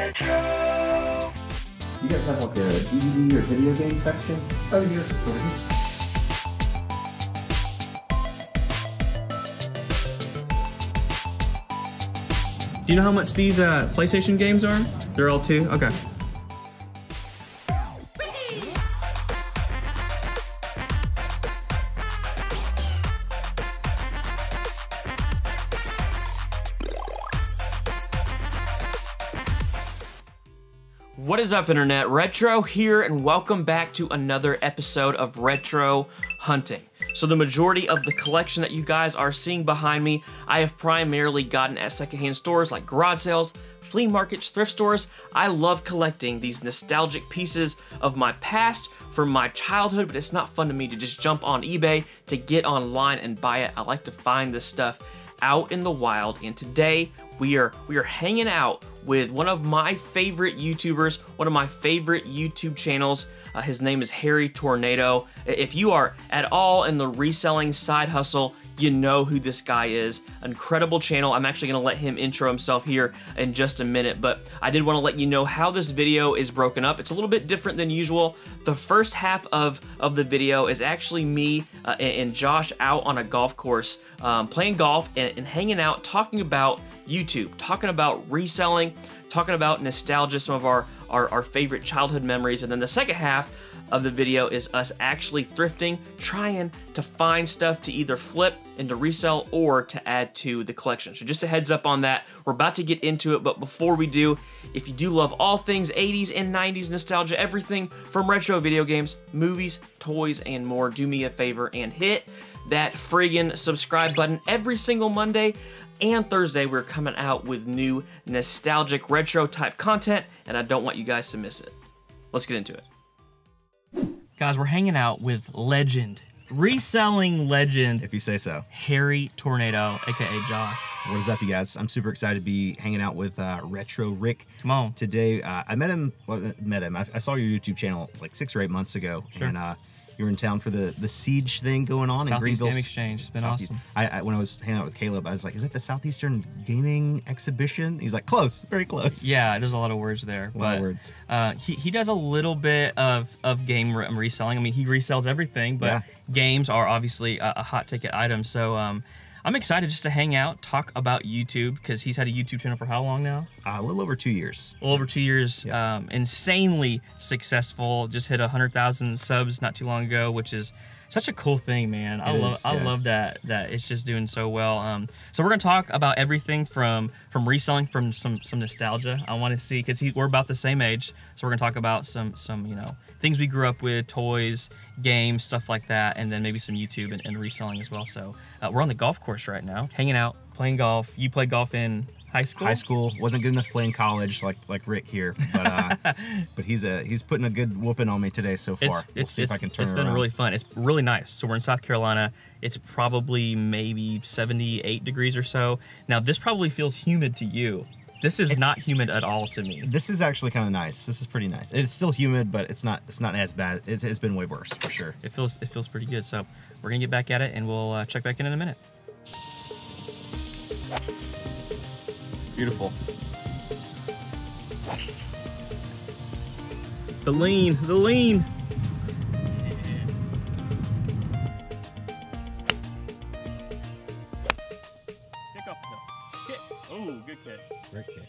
Retro. You guys have like a DVD or video game section? Oh, yes, of course. Do you know how much these PlayStation games are? They're all $2? Okay. What is up, Internet? Retro here, and welcome back to another episode of Retro Hunting. So the majority of the collection that you guys are seeing behind me, I have primarily gotten at secondhand stores like garage sales, flea markets, thrift stores. I love collecting these nostalgic pieces of my past from my childhood, but it's not fun to me to just jump on eBay, to get online and buy it. I like to find this stuff out in the wild, and today we are hanging out with one of my favorite YouTubers, one of my favorite YouTube channels. His name is Harry Tornado. If you are at all in the reselling side hustle, you know who this guy is. Incredible channel. I'm actually gonna let him intro himself here in just a minute, but I did wanna let you know how this video is broken up. It's a little bit different than usual. The first half of the video is actually me and Josh out on a golf course, playing golf and hanging out, talking about YouTube, talking about reselling, talking about nostalgia, some of our favorite childhood memories. And then the second half of the video is us actually thrifting, trying to find stuff to either flip and to resell or to add to the collection. So just a heads up on that. We're about to get into it, but before we do, if you do love all things 80s and 90s nostalgia, everything from retro video games, movies, toys, and more, do me a favor and hit that friggin' subscribe button. Every single Monday and Thursday, we're coming out with new nostalgic retro type content, and I don't want you guys to miss it. Let's get into it. Guys, we're hanging out with legend, reselling legend, If you say so. Harry Tornado, aka Josh. What is up, you guys? I'm super excited to be hanging out with Retro Rick. Come on. Today, I met him. I saw your YouTube channel like 6 or 8 months ago. Sure. And you were in town for the Siege thing going on in Southeast Greenville. Game Exchange. It's been awesome. When I was hanging out with Caleb, I was like, is that the Southeastern Gaming Exhibition? He's like, close, very close. Yeah, there's a lot of words there. A lot of words. He does a little bit of game reselling. I mean, he resells everything, but Yeah. games are obviously a hot ticket item. So I'm excited just to hang out, talk about YouTube, because he's had a YouTube channel for how long now? A little over 2 years. A little over 2 years. Yeah. Insanely successful. Just hit 100,000 subs not too long ago, which is such a cool thing, man. I love that it's just doing so well. So we're gonna talk about everything from reselling, from some nostalgia. I want to see, because we're about the same age, so we're gonna talk about some things we grew up with, toys, games, stuff like that, and then maybe some YouTube and reselling as well. So we're on the golf course right now, hanging out, playing golf. You played golf in high school? High school. Wasn't good enough to play in college like Rick here, but but he's putting a good whooping on me today so far. We'll see if I can turn it It's been around. really fun. It's really nice. So we're in South Carolina. It's probably maybe 78 degrees or so. Now this probably feels humid to you. This is not humid at all to me. This is actually kind of nice. This is pretty nice. It's still humid, but it's not as bad. It's been way worse for sure. It feels pretty good. So we're gonna get back at it, and we'll check back in a minute. Beautiful. The lean, the lean. Kick off the hill. Kick. Oh, good catch. Great kick.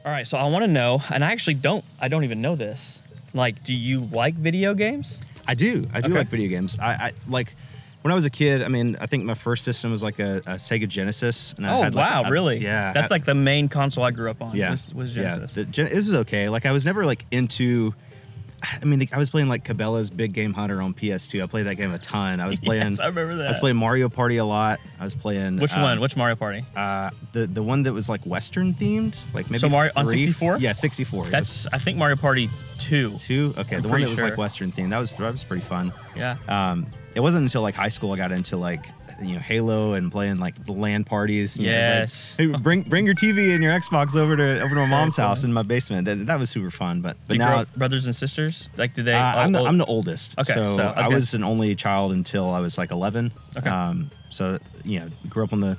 All right, so I want to know, and I actually don't even know this. Like, do you like video games? I do Okay. like video games. I like when I was a kid. I mean, I think my first system was like a Sega Genesis. And I Oh, had like wow, really? Yeah. That's like the main console I grew up on. Yeah. Was Genesis. Yeah. This is okay. Like I was never like into. I mean, I was playing like Cabela's Big Game Hunter on PS2. I played that game a ton. I was playing. Yes, I remember that. I was playing Mario Party a lot. I was playing. Which one? Which Mario Party? The one that was like Western themed, like maybe So Mario on 3? 64? Yeah, 64. That's, I think, Mario Party 2. 2. Okay, I'm the one pretty that was sure. like Western themed. That was pretty fun. Yeah. It wasn't until like high school I got into like Halo and playing like the LAN parties. Yes. Like, hey, bring your TV and your Xbox over to my mom's cool. house in my basement. And that was super fun. But Did you grow now up brothers and sisters? Like, did they? I'm the oldest. Okay, so I okay. was an only child until I was like 11. Okay. So grew up on the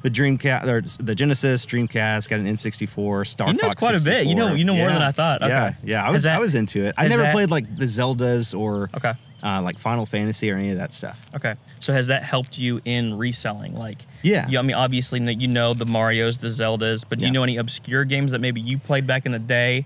the Dreamcast, or the Genesis, Dreamcast, got an N64, Star Fox. He knows quite 64. a bit. You know more than I thought. Okay. Yeah. I was into it. I never played like the Zeldas or like Final Fantasy or any of that stuff. Okay. So has that helped you in reselling? Like, yeah. I mean, obviously, you know the Marios, the Zeldas, but do you know any obscure games that maybe you played back in the day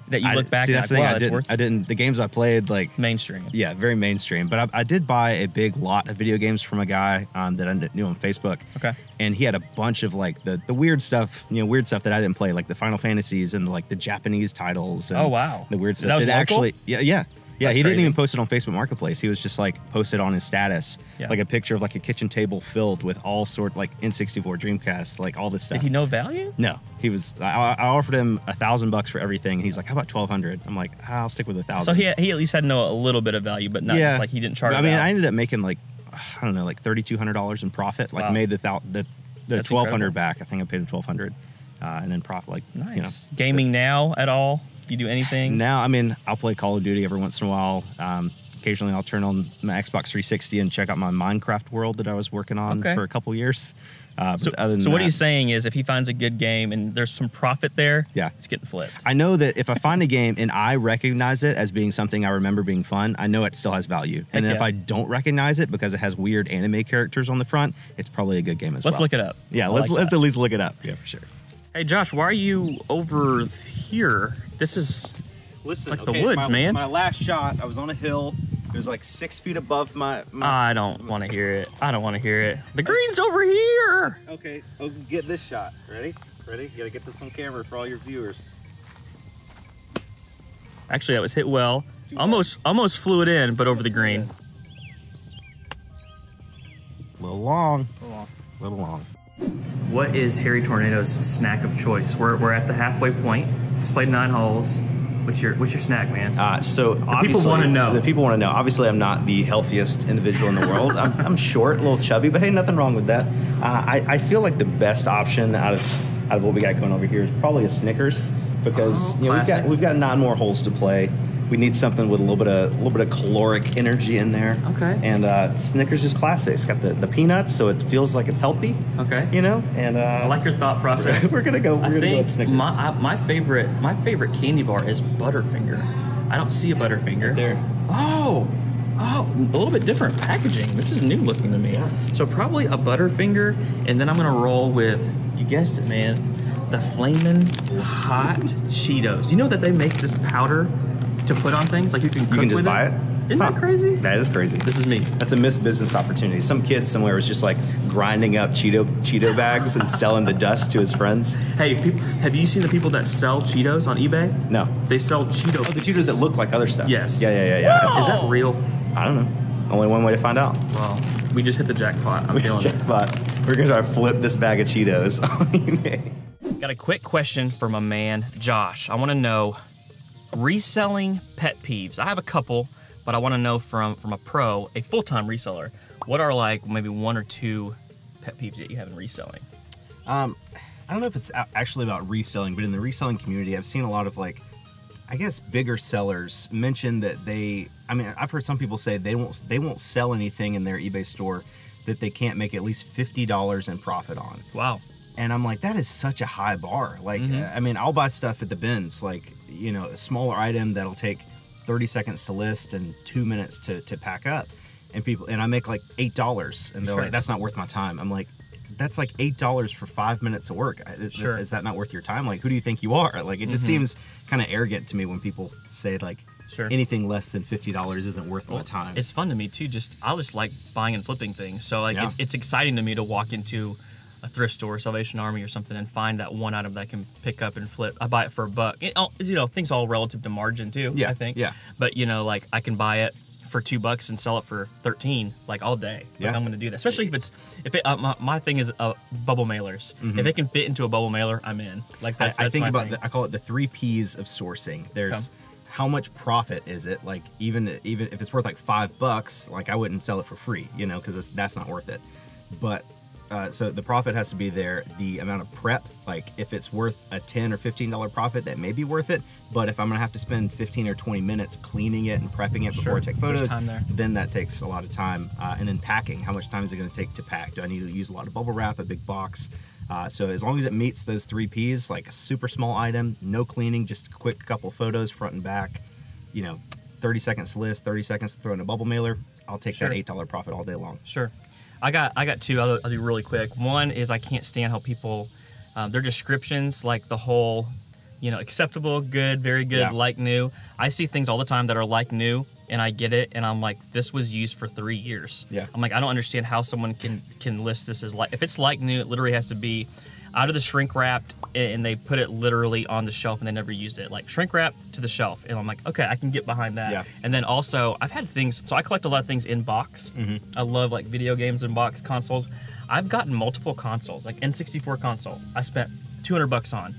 that you look back and like, wow, that's worth it? I didn't. The games I played, like mainstream. Yeah, very mainstream. But I did buy a big lot of video games from a guy that I knew on Facebook. Okay. And he had a bunch of like the weird stuff, weird stuff that I didn't play, like the Final Fantasies and like the Japanese titles. And oh wow. The weird stuff. That was local? Actually, yeah. Yeah, That's he crazy. didn't even post it on Facebook Marketplace. He was just like posted on his status, like a picture of like a kitchen table filled with all sort like N64, Dreamcast, like all this stuff. Did he know value? No, he was. I offered him $1,000 for everything. He's like, "How about 1,200?" I'm like, "I'll stick with 1,000." So he at least had to know a little bit of value, but not just like he didn't charge. I mean, I ended up making like I don't know, like $3,200 in profit. Like made the 1,200 back. I think I paid him 1,200, and then profit. Like nice. Gaming now at all? You do anything? Now, I mean, I'll play Call of Duty every once in a while. Occasionally, I'll turn on my Xbox 360 and check out my Minecraft world that I was working on for a couple years. So what he's saying is if he finds a good game and there's some profit there, it's getting flipped. I know that if I find a game and I recognize it as being something I remember being fun, I know it still has value. And then if I don't recognize it because it has weird anime characters on the front, it's probably a good game as well. Let's look it up. Yeah, let's at least look it up. Yeah, for sure. Hey, Josh, why are you over here? This is like the woods, man. My last shot, I was on a hill. It was like 6 feet above my I don't want to hear it. I don't want to hear it. The green's over here. Okay, I'll get this shot. Ready? You gotta get this on camera for all your viewers. Actually, that was hit well. Almost flew it in, but over the green. A little long. What is Harry Tornado's snack of choice? We're at the halfway point. Just played 9 holes. What's your snack, man? So the people want to know. The people want to know. Obviously, I'm not the healthiest individual in the world. I'm short, a little chubby, but hey, nothing wrong with that. I feel like the best option out of what we got going over here is probably a Snickers because we've got 9 more holes to play. We need something with a little bit of caloric energy in there. Okay. And Snickers is classic. It's got the peanuts, so it feels like it's healthy. Okay. And I like your thought process. We're gonna go with Snickers. My favorite candy bar is Butterfinger. I don't see a Butterfinger. Right there. Oh, a little bit different packaging. This is new looking to me. Yeah. So probably a Butterfinger, and then I'm gonna roll with, you guessed it, man, the Flamin' Hot Cheetos. You know that they make this powder to put on things? Like you can cook with it? You can just buy it? Isn't that crazy? That is crazy. This is me. That's a missed business opportunity. Some kid somewhere was just like grinding up Cheeto bags and selling the dust to his friends. Hey, have you seen the people that sell Cheetos on eBay? No. They sell Cheeto the Cheetos that look like other stuff. Yes. Yeah. Is that real? I don't know. Only one way to find out. Well, we just hit the jackpot. I'm feeling it. We're going to try to flip this bag of Cheetos on eBay. Got a quick question for my man, Josh. I want to know reselling pet peeves. I have a couple, but I want to know from a pro, a full-time reseller, what are like maybe 1 or 2 pet peeves that you have in reselling? I don't know if it's actually about reselling, but in the reselling community, I've seen a lot of like, I guess bigger sellers mention that I've heard some people say they won't sell anything in their eBay store that they can't make at least $50 in profit on. Wow. And I'm like, that is such a high bar. Like, I'll buy stuff at the bins, like, a smaller item that'll take 30 seconds to list and 2 minutes to pack up. And I make like $8 and they're like, that's not worth my time. I'm like, that's like $8 for 5 minutes of work. Is that not worth your time? Like, who do you think you are? Like, it just seems kind of arrogant to me when people say like, anything less than $50 isn't worth my time. It's fun to me too. I just like buying and flipping things. So like, it's exciting to me to walk into a thrift store, Salvation Army or something, and find that one item that I can pick up and flip. I buy it for $1. Things all relative to margin too, I think. Yeah. But like I can buy it for $2 and sell it for 13, like all day. Like I'm gonna do that. Especially my thing is bubble mailers. If it can fit into a bubble mailer, I'm in. Like that's I think my about thing. I call it the 3 P's of sourcing. There's how much profit is it? Like even if it's worth like $5, like I wouldn't sell it for free, because that's not worth it. But so the profit has to be there. The amount of prep, like if it's worth a $10 or $15 profit, that may be worth it. But if I'm gonna have to spend 15 or 20 minutes cleaning it and prepping it before I take photos, then that takes a lot of time. And then packing, how much time is it gonna take to pack? Do I need to use a lot of bubble wrap, a big box? So as long as it meets those 3 Ps, like a super small item, no cleaning, just a quick couple photos front and back, you know, 30 seconds to list, 30 seconds to throw in a bubble mailer, I'll take that $8 profit all day long. Sure. I got 2, I'll do really quick. One is I can't stand how people, their descriptions, like the whole, you know, acceptable, good, very good, like new. I see things all the time that are like new, and I get it, and I'm like, this was used for 3 years. Yeah. I'm like, I don't understand how someone can list this as like, if it's like new, it literally has to be out of the shrink wrapped, and they put it literally on the shelf and they never used it. Like shrink wrap to the shelf. And I'm like, okay, I can get behind that. Yeah. And then also, I've had things, so I collect a lot of things in box. I love like video games in box, consoles. I've gotten multiple consoles, like N64 console, I spent $200 on.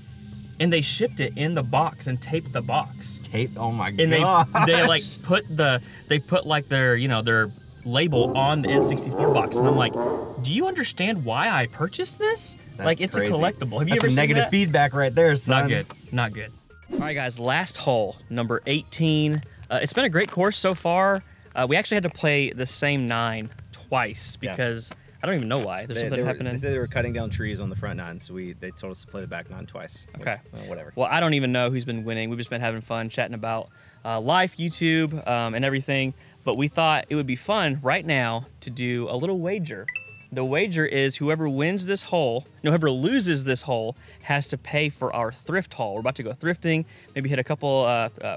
And they shipped it in the box and taped the box. Taped? Oh my god. And they like put like their, you know, their label on the N64 box. And I'm like, do you understand why I purchased this? That's like, it's crazy. A collectible. Have you That's ever some seen negative that? feedback right there, son. Not good. Not good. All right, guys. Last hole, number 18. It's been a great course so far. We actually had to play the same 9 twice because I don't even know why. There's something happening. They said they were cutting down trees on the front 9, so they told us to play the back 9 twice. Okay. Whatever. Well, I don't even know who's been winning. We've just been having fun chatting about life, YouTube, and everything. But we thought it would be fun right now to do a little wager. The wager is whoever wins this hole, no, whoever loses this hole has to pay for our thrift haul. We're about to go thrifting, maybe hit a couple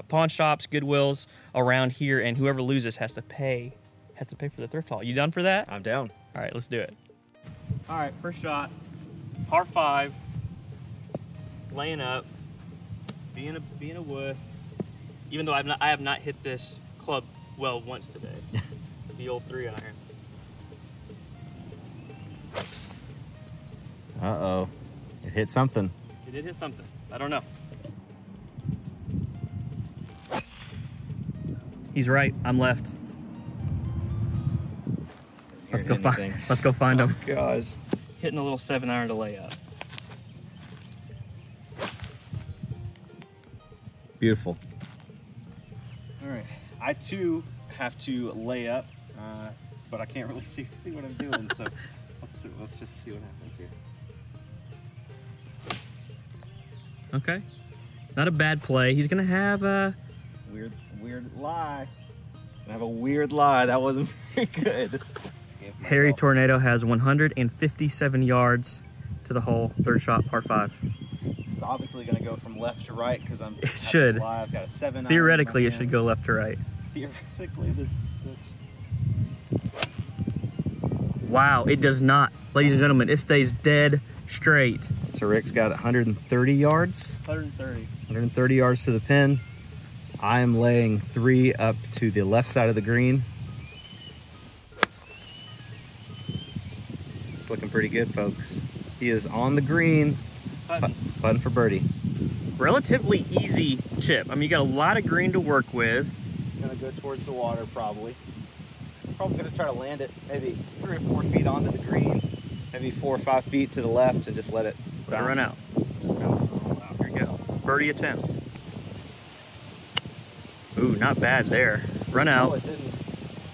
pawn shops, Goodwills around here, and whoever loses has to pay for the thrift haul. You down for that? I'm down. All right, let's do it. All right, first shot, par 5, laying up, being a wuss. Even though I have not hit this club well once today. The old 3-iron. Uh-oh. It hit something. It did hit something. I don't know. He's right. I'm left. Let's go find him. Oh, gosh. Hitting a little 7-iron to lay up. Beautiful. All right. I, too, have to lay up, but I can't really see what I'm doing, so let's just see what happens here. Okay. Not a bad play. He's going to have a... Weird lie. I have a weird lie. That wasn't very good. Harry Tornado has 157 yards to the hole. Third shot, par 5. It's obviously going to go from left to right because I'm... It should. I've got a 7-iron. Theoretically, it should go left to right. Theoretically, this is such... Wow, it does not. Ladies and gentlemen, it stays dead straight. So Rick's got 130 yards. 130 yards to the pin. I am laying 3 up to the left side of the green. It's looking pretty good, folks. He is on the green, putting for birdie. Relatively easy chip. I mean, you got a lot of green to work with. Gonna go towards the water, probably. I'm probably gonna try to land it maybe 3 or 4 feet onto the green, maybe 4 or 5 feet to the left, and just let it run out. Here you go. Birdie attempt. Ooh, not bad there. Run out.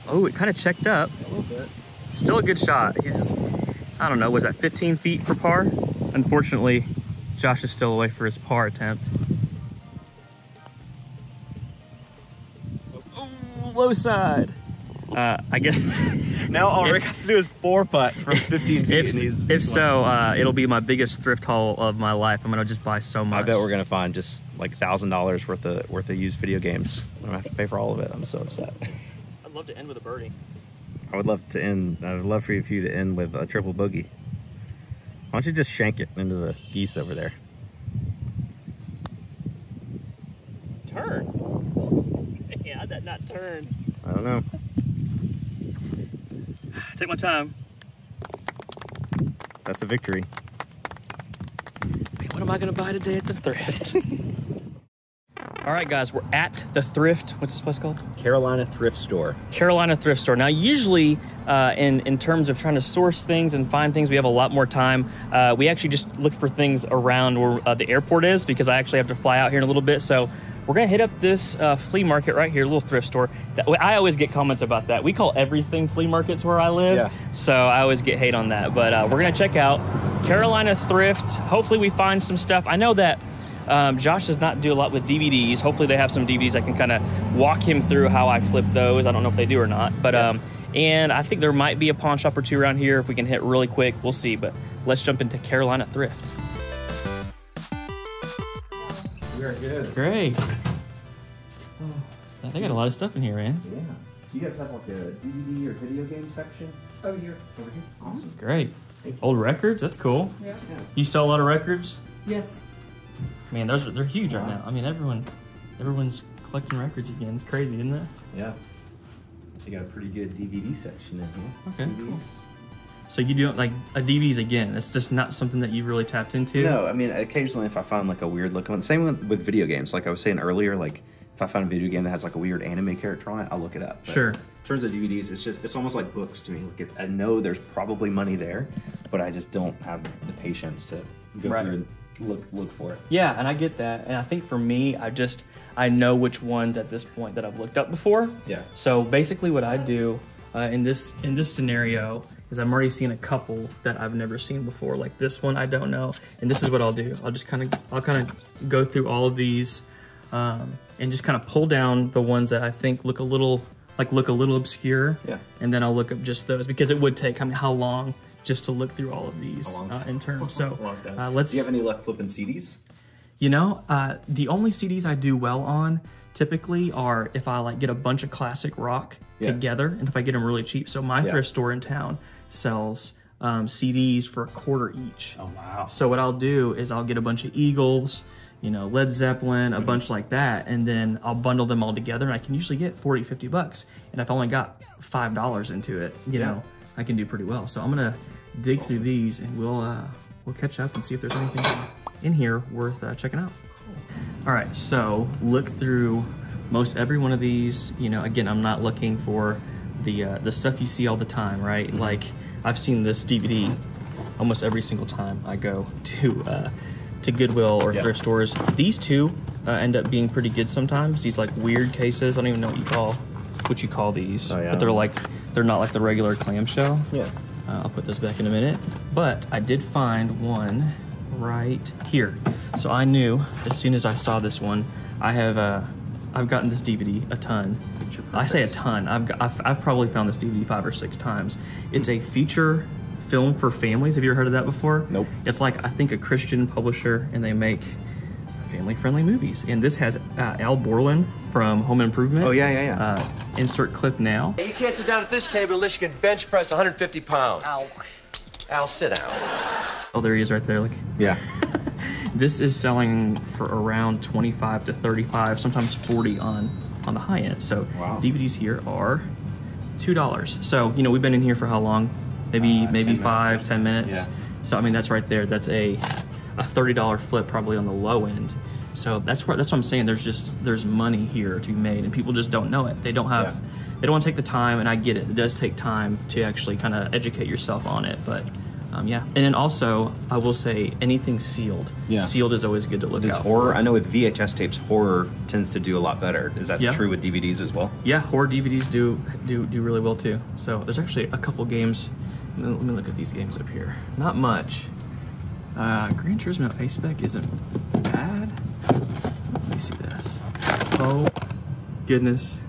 Oh, it kind of checked up. A little bit. Still a good shot. He's, I don't know, was that 15 feet for par? Unfortunately, Josh is still away for his par attempt. Oh, low side. I guess now all Rick has to do is 4-putt from 15 feet. If so, it'll be my biggest thrift haul of my life. I'm gonna just buy so much. I bet we're gonna find just like $1,000 worth of used video games. I'm gonna have to pay for all of it. I'm so upset. I'd love to end with a birdie. I would love for you to end with a triple bogey. Why don't you just shank it into the geese over there? Turn. Yeah, how'd that not turn? I don't know. Take my time. That's a victory. Man, what am I gonna buy today at the thrift? All right, guys, we're at the Thrift. What's this place called? Carolina Thrift Store. Carolina Thrift Store. Now, usually, in terms of trying to source things and find things, we have a lot more time. We actually just look for things around where the airport is because I actually have to fly out here in a little bit. So we're gonna hit up this flea market right here, little thrift store. I always get comments about that. We call everything flea markets where I live, yeah. So I always get hate on that. But we're gonna check out Carolina Thrift. Hopefully, we find some stuff. I know that. Josh does not do a lot with DVDs. Hopefully they have some DVDs I can kind of walk him through how I flip those. I don't know if they do or not, but and I think there might be a pawn shop or two around here if we can hit really quick. We'll see, but let's jump into Carolina Thrift. We are good. Great. Oh, they got a lot of stuff in here, man. Yeah. You guys have like a DVD or video game section? Over here. Over here? Awesome. Great. Old records, that's cool. Yeah. You sell a lot of records? Yes. Man, they're huge right now. I mean, everyone's collecting records again. It's crazy, isn't it? Yeah. They got a pretty good DVD section in here. Okay, CDs. cool. So you don't like a DVDs again? It's just not something that you really tapped into. No, I mean occasionally if I find like a weird looking one. Same with video games. Like I was saying earlier, like if I find a video game that has like a weird anime character on it, I'll look it up. But sure. In terms of DVDs, it's almost like books to me. Like I know there's probably money there, but I just don't have the patience to go through and look for it. Yeah, and I get that. And I think for me, I know which ones at this point that I've looked up before. Yeah. So basically what I do in this scenario is I'm already seeing a couple that I've never seen before. Like this one, I don't know. And this is what I'll do. I'll kind of go through all of these and just kind of pull down the ones that I think look a little obscure. Yeah. And then I'll look up just those because it would take, I mean, how long just to look through all of these in terms. So let's. Do you have any luck flipping CDs? You know, the only CDs I do well on typically are if I like get a bunch of classic rock together and if I get them really cheap. So my thrift store in town sells CDs for $0.25 each. Oh, wow. So what I'll do is I'll get a bunch of Eagles, you know, Led Zeppelin, a bunch like that, and then I'll bundle them all together and I can usually get 40, 50 bucks. And if I only got $5 into it, you know, I can do pretty well. So I'm gonna dig through these and we'll catch up and see if there's anything in here worth checking out. All right, so look through most every one of these. You know, again, I'm not looking for the stuff you see all the time, right? Like I've seen this DVD almost every single time I go to Goodwill or thrift stores. These two end up being pretty good sometimes. These like weird cases. I don't even know what you call these, but they're not like the regular clamshell. Yeah. I'll put this back in a minute, but I did find one right here. So I knew as soon as I saw this one, I've gotten this DVD a ton. I say a ton. I've probably found this DVD 5 or 6 times. It's a feature film for families. Have you ever heard of that before? Nope. It's like I think a Christian publisher, and they make family-friendly movies. And this has Al Borland from Home Improvement. Oh yeah. Insert clip now. Hey, you can't sit down at this table unless you can bench press 150 pounds. Ow. Al, sit down. Oh, there he is right there. Look. Yeah. This is selling for around 25 to 35, sometimes 40 on the high end. So DVDs here are $2. So, you know, we've been in here for how long? Maybe 10 minutes. Yeah. So, I mean, that's right there. That's a $30 flip probably on the low end. So that's what I'm saying. There's money here to be made, and people just don't know it. They don't want to take the time, and I get it. It does take time to actually kind of educate yourself on it, but yeah. And then also, I will say anything sealed. Yeah. Sealed is always good to look out. Horror? I know with VHS tapes, horror tends to do a lot better. Is that true with DVDs as well? Yeah, horror DVDs do really well too. So there's actually a couple games. Let me look at these games up here. Not much. Gran Turismo A-Spec isn't bad. Let me see this. Oh, goodness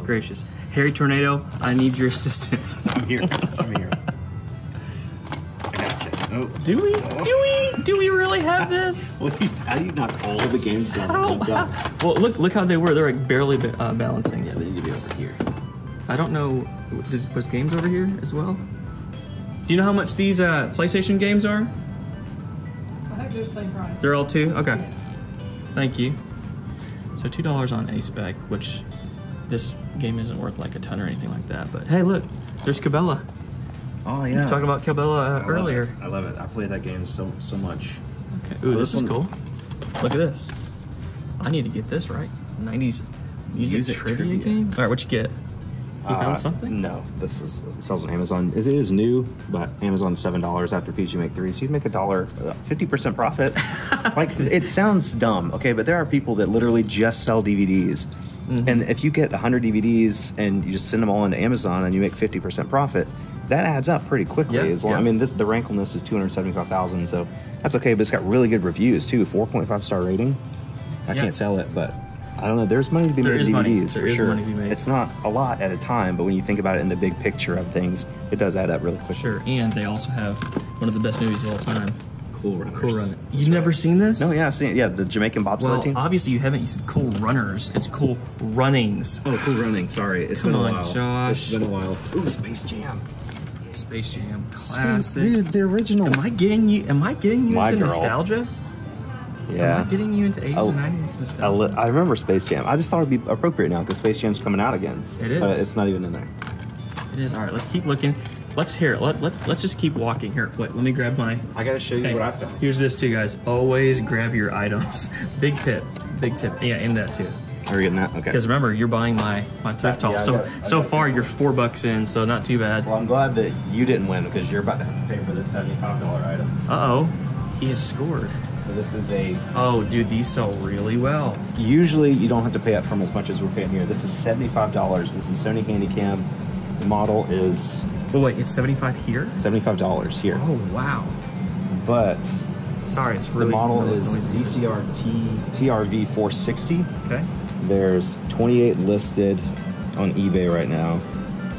gracious. Harry Tornado, I need your assistance. I'm here. I'm here. I gotcha. Oh. Do we really have this? Well, how do you knock all the games down? Well, look how they were. They're like barely balancing. Yeah, they need to be over here. I don't know. Was games over here as well? Do you know how much these PlayStation games are? I think they're the same price. They're all $2? Okay. Yes. Thank you. So $2 on A-Spec, which this game isn't worth like a ton or anything like that. But hey, look, there's Cabela. Oh yeah. We were talking about Cabela earlier. I love it. I played that game so much. Okay. Ooh, so this is cool. Look at this. I need to get this right. 90s music trivia game? All right, what you get? You found something? No, it sells on Amazon. It is new, but Amazon's $7 after fees. You make 3, so you make $1, 50% profit. Like, it sounds dumb, okay, but there are people that literally just sell DVDs. And if you get 100 DVDs and you just send them all into Amazon and you make 50% profit, that adds up pretty quickly. I mean, the rankleness is 275,000, so that's okay. But it's got really good reviews too. 4.5-star rating. I can't sell it, but I don't know. There's money to be made with DVDs for sure. Money to be made. It's not a lot at a time, but when you think about it in the big picture of things, it does add up really quickly. Sure, and they also have one of the best movies of all time. Cool Runners. Cool Runners. You've never seen this? No, yeah, I've seen it. Yeah, the Jamaican bobsled team. Obviously you haven't. You said Cool Runners. It's Cool Runnings. Oh, Cool Running. Sorry, it's been a while. Josh. It's been a while. Ooh, Space Jam. Space Jam, classic. Dude, the original. Am I getting you into nostalgia? Yeah. Am I getting you into 80s and 90s nostalgia? I remember Space Jam. I just thought it'd be appropriate now because Space Jam's coming out again. It is. But it's not even in there. It is. All right, let's keep looking. Let's hear it. Let's just keep walking here. Wait, let me grab my. I gotta show you what I found. Here's this too, guys. Always grab your items. Big tip. Big tip. Yeah, and that too. Are we getting that? Okay. Because remember, you're buying my thrift haul. So far, you're $4 in, so not too bad. Well, I'm glad that you didn't win because you're about to have to pay for this $75 item. Uh-oh. He has scored. So this is a... Oh, dude, these sell really well. Usually, you don't have to pay up from as much as we're paying here. This is $75. This is Sony Handycam. The model is... Oh, wait, it's $75 here? $75 here. Oh, wow. But... Sorry, it's really... The model is DCRT TRV 460. Okay. There's 28 listed on eBay right now.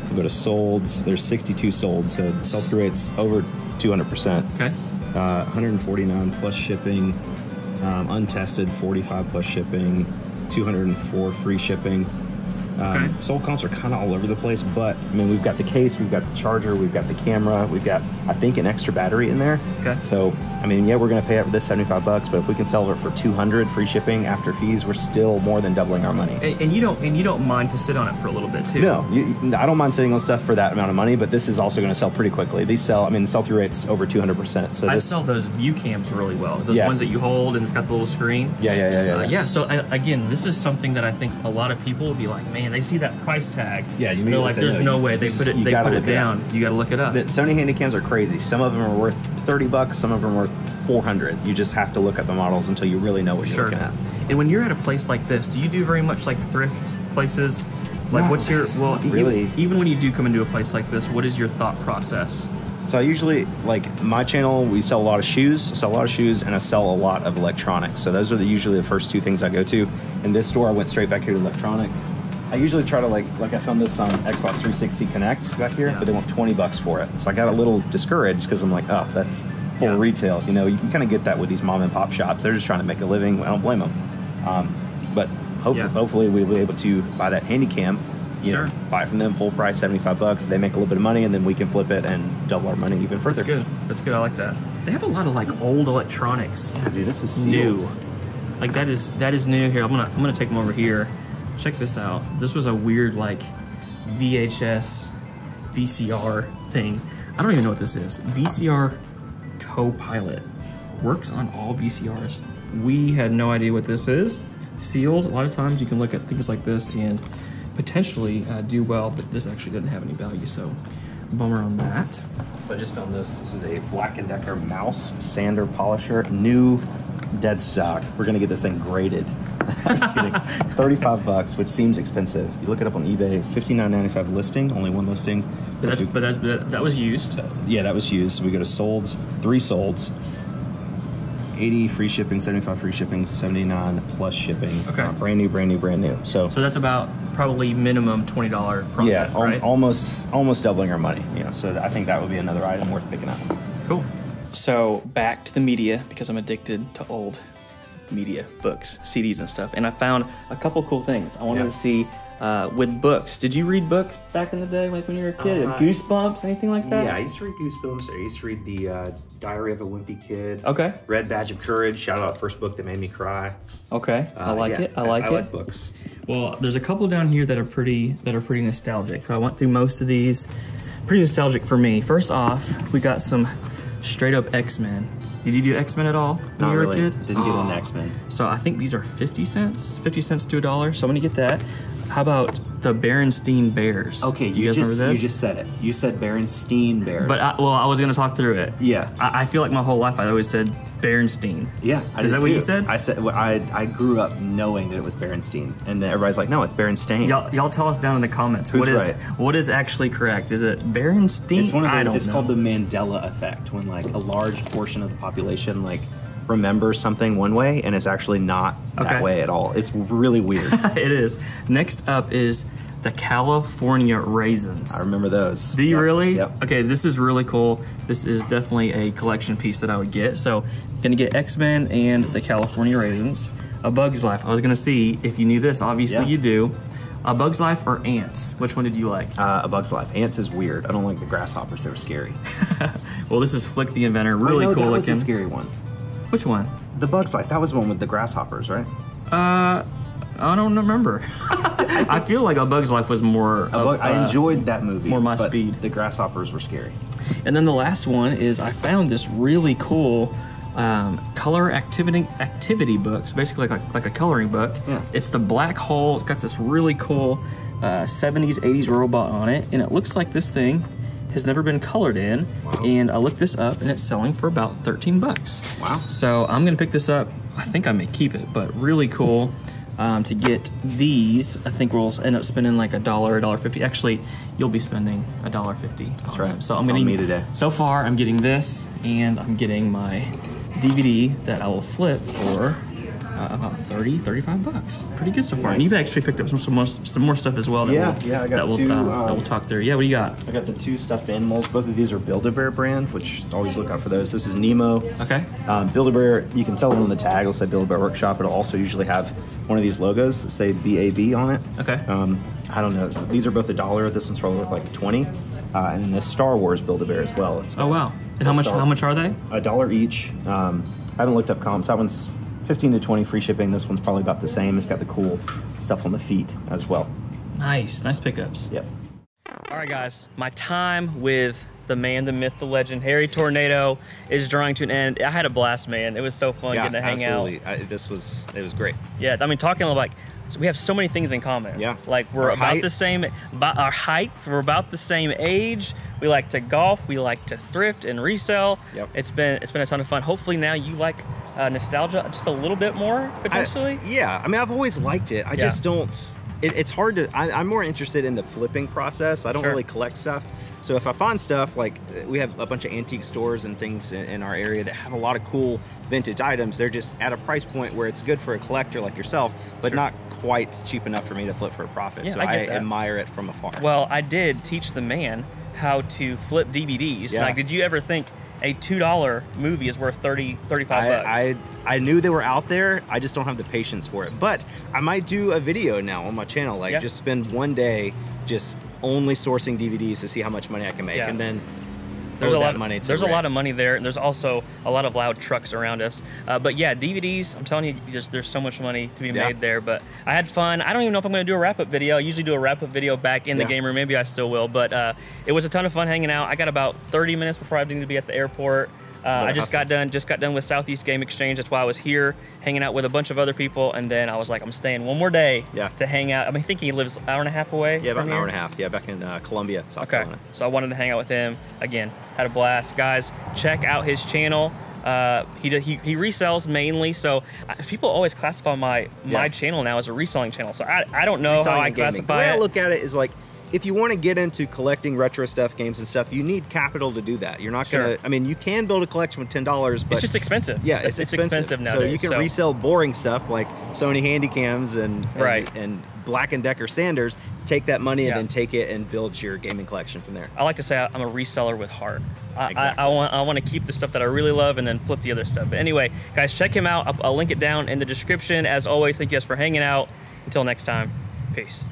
We'll go to solds. There's 62 sold, so the sell-through rate's over 200%. Okay. 149 plus shipping. Untested, 45 plus shipping. 204 free shipping. Sold comps are kind of all over the place, but I mean, we've got the case, we've got the charger, we've got the camera, we've got, I think, an extra battery in there. Okay. So, I mean, yeah, we're going to pay up for this $75, but if we can sell it for 200 free shipping after fees, we're still more than doubling our money. And you don't mind to sit on it for a little bit too. No, I don't mind sitting on stuff for that amount of money, but this is also going to sell pretty quickly. These sell, I mean, the sell-through rate's over 200%. So I sell those view cams really well. Those ones that you hold and it's got the little screen. Yeah. So again, this is something that I think a lot of people will be like, man, they see that price tag. Yeah, you they're like, there's no way. They put it down. You got to look it up. The Sony Handycams are crazy. Some of them are worth $30, some of them are worth $400. You just have to look at the models until you really know what you're looking at. And when you're at a place like this, do you do very much like thrift places? Like, what's your really? Even when you do come into a place like this, what is your thought process? So I usually, like, my channel, we sell a lot of shoes. I sell a lot of shoes, and I sell a lot of electronics. So those are usually the first two things I go to. In this store, I went straight back here to electronics. I usually try to, like I found this on Xbox 360 Connect back here, but they want $20 for it. So I got a little discouraged because I'm like, oh, that's full retail. You know, you can kind of get that with these mom and pop shops. They're just trying to make a living. I don't blame them. But hopefully we'll be able to buy that Handycam. You know, buy it from them full price, $75. They make a little bit of money, and then we can flip it and double our money even further. That's good. I like that. They have a lot of like old electronics. Yeah, dude, this is sealed. New. Like that is new. Here, I'm gonna take them over here. Check this out. This was a weird like VHS VCR thing. I don't even know what this is. VCR Copilot. Works on all VCRs. We had no idea what this is. Sealed. A lot of times you can look at things like this and potentially do well, but this actually doesn't have any value, so bummer on that. So I just found this. This is a Black & Decker mouse sander polisher. New dead stock. We're gonna get this thing graded. Just kidding. $35, which seems expensive. You look it up on eBay, $59.95 listing, only one listing. But that was used. Yeah, that was used. So we go to solds, 3 solds, 80 free shipping, 75 free shipping, 79 plus shipping. Okay. Brand new. So that's about probably minimum $20 profit. Yeah, right? almost doubling our money. You know, so I think that would be another item worth picking up. Cool. So back to the media, because I'm addicted to old media, books, CDs and stuff. And I found a couple cool things. I wanted to see with books. Did you read books back in the day, like when you were a kid? Goosebumps, anything like that? Yeah, I used to read Goosebumps. I used to read the Diary of a Wimpy Kid. Okay. Red Badge of Courage. Shout out, first book that made me cry. Okay, I like it. I like books. Well, there's a couple down here that are pretty nostalgic. So I went through most of these. Pretty nostalgic for me. First off, we got some straight up X-Men. Did you do X-Men at all when Not you were really. a kid? Didn't get into X-Men. So I think these are 50 cents to $1. So I'm gonna get that. How about the Berenstein Bears? Okay, do you guys remember this? You just said it. You said Berenstein Bears. But I was gonna talk through it. Yeah. I feel like my whole life I always said Berenstein. Yeah, Is that what you said? I said I grew up knowing that it was Berenstein, and then everybody's like, no, it's Berenstain. Y'all tell us down in the comments. Who's right? What is actually correct? Is it Berenstein? It's one of the, I don't it's know. called the Mandela effect, when like a large portion of the population like remembers something one way and it's actually not that way at all. It's really weird. It is. Next up is the California raisins. I remember those. Do you really? Yep. Okay, this is really cool. This is definitely a collection piece that I would get. So, gonna get X-Men and the California raisins. A Bug's Life. I was gonna see if you knew this. Obviously you do. A Bug's Life or Ants? Which one did you like? A Bug's Life. Ants is weird. I don't like the grasshoppers. They were scary. Well, this is Flick the Inventor. Really cool that looking. was the scary one. Which one? The Bug's Life. That was the one with the grasshoppers, right? I don't remember. I feel like A Bug's Life was more. I enjoyed that movie. More my but speed. The grasshoppers were scary. And then the last one is I found this really cool color activity book. So basically like a coloring book. Yeah. It's the Black Hole. It's got this really cool 70s, 80s robot on it. And it looks like this thing has never been colored in. Wow. And I looked this up and it's selling for about 13 bucks. Wow. So I'm gonna pick this up. I think I may keep it, but really cool. To get these, I think we'll end up spending like $1, $1.50. Actually, you'll be spending $1.50. That's right. So It's I'm on getting me today. So far, I'm getting this, and I'm getting my DVD that I will flip for about 30, 35 bucks. Pretty good so far. Nice. And you've actually picked up some more stuff as well. That I got two. that we'll talk through. Yeah, what do you got? I got the 2 stuffed animals. Both of these are Build-A-Bear brand, which always look out for those. This is Nemo. Okay. Build-A-Bear, you can tell it on the tag. It'll say Build-A-Bear Workshop. It'll also usually have one of these logos that say BAB on it. Okay. I don't know. These are both $1. This one's probably worth like 20. And then this Star Wars Build-A-Bear as well. It's Oh wow. And how much are they? $1 each. I haven't looked up comps. That one's 15 to 20 free shipping. This one's probably about the same. It's got the cool stuff on the feet as well. Nice pickups. Yep. All right, guys, my time with the man, the myth, the legend, Harry Tornado is drawing to an end. I had a blast, man. It was so fun getting to hang out. It was great. Yeah, I mean, talking like, so we have so many things in common. Yeah. Like we're about the same, our height, we're about the same age. We like to golf, we like to thrift and resell. Yep. It's been a ton of fun. Hopefully now you like nostalgia just a little bit more, potentially. I mean, I've always liked it. I just don't, it's hard to, I'm more interested in the flipping process. I don't really collect stuff. So if I find stuff, like we have a bunch of antique stores and things in our area that have a lot of cool vintage items. They're just at a price point where it's good for a collector like yourself, but not quite cheap enough for me to flip for a profit. Yeah, so I admire it from afar. Well, I did teach the man how to flip DVDs. Yeah. Like, did you ever think a $2 movie is worth 30, 35 bucks? I knew they were out there. I just don't have the patience for it. But I might do a video now on my channel, like just spend one day just only sourcing DVDs to see how much money I can make, and then there's a lot of money. There's a lot of money there, and there's also a lot of loud trucks around us. But yeah, DVDs. I'm telling you, there's so much money to be made there. But I had fun. I don't even know if I'm going to do a wrap-up video. I usually do a wrap-up video back in the game room. Maybe I still will. But it was a ton of fun hanging out. I got about 30 minutes before I need to be at the airport. I just got done with Southeast Game Exchange. That's why I was here hanging out with a bunch of other people, and then I was like, I'm staying one more day to hang out. I mean, I think he lives an hour and a half away. Yeah, about an hour and a half. Yeah, back in Columbia, South Carolina. So I wanted to hang out with him again. Had a blast, guys. Check out his channel. He resells mainly, so people always classify my channel now as a reselling channel. So I don't know how I classify it. The way I look at it is like, if you want to get into collecting retro stuff, games and stuff, you need capital to do that. You're not gonna. I mean, you can build a collection with $10, but it's just expensive. Yeah, it's expensive nowadays. So you can resell boring stuff like Sony Handycams and Black & Decker sanders. Take that money and then take it and build your gaming collection from there. I like to say I'm a reseller with heart. I want to keep the stuff that I really love and then flip the other stuff. But anyway, guys, check him out. I'll link it down in the description. As always, thank you guys for hanging out. Until next time, peace.